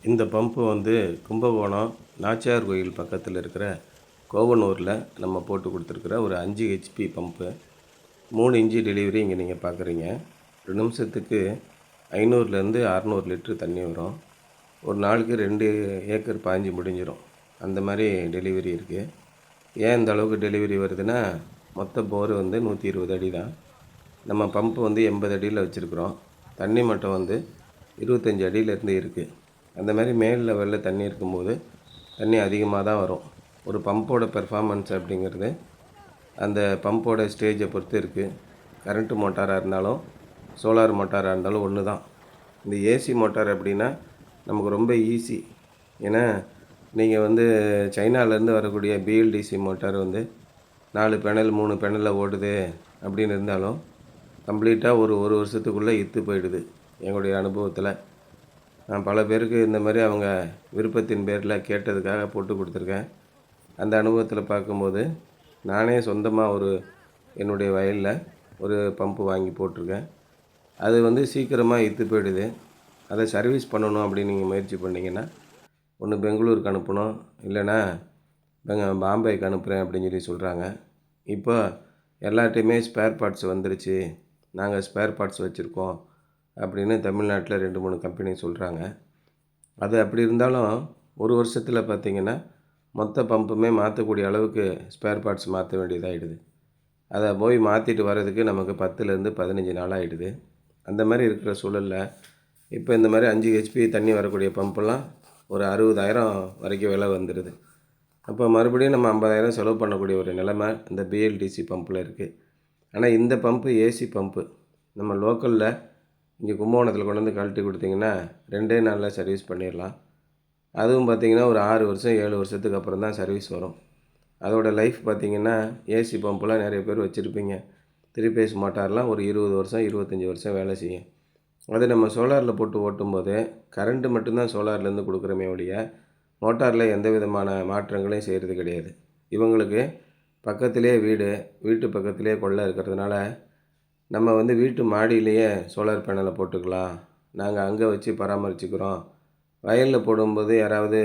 இந்த பம்பு வந்து கும்பகோணம் நாச்சியார் கோயில் பக்கத்தில் இருக்கிற கோவனூரில் நம்ம போட்டு கொடுத்துருக்குற ஒரு 5 ஹெச்பி பம்பு. 3 இன்ச்சு டெலிவரி இங்கே நீங்கள் பார்க்குறீங்க. 2 நிமிஷத்துக்கு 500லேருந்து 600 லிட்ரு தண்ணி வரும். ஒரு நாளுக்கு 2 ஏக்கர் பாய்ஞ்சி முடிஞ்சிடும். அந்த மாதிரி டெலிவரி இருக்குது. ஏன் இந்த அளவுக்கு டெலிவரி வருதுன்னா, மொத்த போர் வந்து 120 அடி தான். நம்ம பம்பு வந்து 80 அடியில் வச்சுருக்குறோம். தண்ணி மட்டம் வந்து 25 அடியிலேருந்து இருக்குது. அந்த மாதிரி மேல் லெவலில் தண்ணி இருக்கும்போது தண்ணி அதிகமாக தான் வரும். ஒரு பம்போட பெர்ஃபார்மன்ஸ் அப்படிங்கிறது அந்த பம்போட ஸ்டேஜை பொறுத்து இருக்குது. கரண்ட்டு மோட்டாராக இருந்தாலும் சோலார் மோட்டாராக இருந்தாலும் ஒன்று தான். இந்த ஏசி மோட்டார் அப்படின்னா நமக்கு ரொம்ப ஈஸி. ஏன்னா நீங்கள் வந்து சைனாலேருந்து வரக்கூடிய பிஎல்டிசி மோட்டார் வந்து 4 பேனல் 3 பேனலில் ஓடுது அப்படின்னு இருந்தாலும் கம்ப்ளீட்டாக ஒரு வருஷத்துக்குள்ளே இத்து போயிடுது. எங்களுடைய அனுபவத்தில் நான் பல பேருக்கு இந்த மாதிரி அவங்க விருப்பத்தின் பேரில் கேட்டதுக்காக போட்டு கொடுத்துருக்கேன். அந்த அனுபவத்தில் பார்க்கும்போது நானே சொந்தமாக என்னுடைய வயலில் ஒரு பம்பு வாங்கி போட்டிருக்கேன். அது வந்து சீக்கிரமாக இத்து போயிடுது. அதை சர்வீஸ் பண்ணணும் அப்படின்னு நீங்கள் முயற்சி பண்ணிங்கன்னா, ஒன்று பெங்களூருக்கு அனுப்பணும், இல்லைன்னா பாம்பேக்கு அனுப்புகிறேன் அப்படின்னு சொல்லி சொல்கிறாங்க. இப்போ எல்லாட்டையுமே ஸ்பேர் பார்ட்ஸ் வந்துருச்சு, நாங்கள் ஸ்பேர் பார்ட்ஸ் வச்சுருக்கோம் அப்படின்னு தமிழ்நாட்டில் 2-3 கம்பெனி சொல்கிறாங்க. அது அப்படி இருந்தாலும் ஒரு வருஷத்தில் பார்த்திங்கன்னா மொத்த பம்புமே மாற்றக்கூடிய அளவுக்கு ஸ்பேர் பார்ட்ஸ் மாற்ற வேண்டியதாகிடுது. அதை போய் மாற்றிட்டு வர்றதுக்கு நமக்கு 10லேருந்து 15 நாள் ஆகிடுது. அந்த மாதிரி இருக்கிற சூழலில் இப்போ இந்த மாதிரி 5 ஹெச்பி தண்ணி வரக்கூடிய பம்பெல்லாம் ஒரு 60,000 வரைக்கும் விலை வந்துடுது. அப்போ மறுபடியும் நம்ம 50,000 செலவு பண்ணக்கூடிய ஒரு நிலைமை இந்த பிஎல்டிசி பம்பில் இருக்குது. ஆனால் இந்த பம்பு ஏசி பம்பு. நம்ம லோக்கலில் இங்கே கும்பகோணத்தில் கொண்டு வந்து கழட்டி கொடுத்திங்கன்னா 2 நாளில் சர்வீஸ் பண்ணிடலாம். அதுவும் பார்த்திங்கன்னா ஒரு 6 வருஷம் 7 வருஷத்துக்கு அப்புறம் தான் சர்வீஸ் வரும். அதோடய லைஃப் பார்த்திங்கன்னா ஏசி பம்பெலாம் நிறைய பேர் வச்சுருப்பீங்க. 3 ஃபேஸ் மோட்டார்லாம் ஒரு 20 வருஷம் 25 வருஷம் வேலை செய்யும். அது நம்ம சோலாரில் போட்டு ஓட்டும்போது கரண்ட்டு மட்டும்தான் சோலார்லேருந்து கொடுக்குறோமே ஒழிய மோட்டாரில் எந்த விதமான மாற்றங்களையும் செய்கிறது கிடையாது. இவங்களுக்கு பக்கத்திலே வீட்டு பக்கத்திலே கொல்லை இருக்கிறதுனால நம்ம வந்து வீட்டு மாடியிலேயே சோலார் பேனலை போட்டுக்கலாம், நாங்கள் அங்கே வச்சு பராமரிச்சுக்கிறோம், வயலில் போடும்போது யாராவது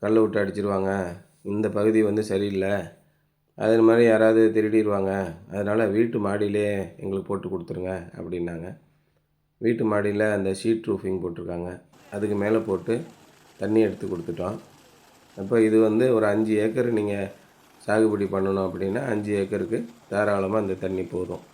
கல் விட்டு அடிச்சிருவாங்க, இந்த பகுதி வந்து சரியில்லை, அது மாதிரி யாராவது திருடிடுவாங்க, அதனால் வீட்டு மாடியிலே எங்களுக்கு போட்டு கொடுத்துருங்க அப்படின்னாங்க. வீட்டு மாடியில் அந்த ஷீட் ரூஃபிங் போட்டிருக்காங்க, அதுக்கு மேலே போட்டு தண்ணி எடுத்து கொடுத்துட்டோம். அப்போ இது வந்து ஒரு 5 ஏக்கர் நீங்கள் சாகுபடி பண்ணணும் அப்படின்னா 5 ஏக்கருக்கு தாராளமாக இந்த தண்ணி போதும்.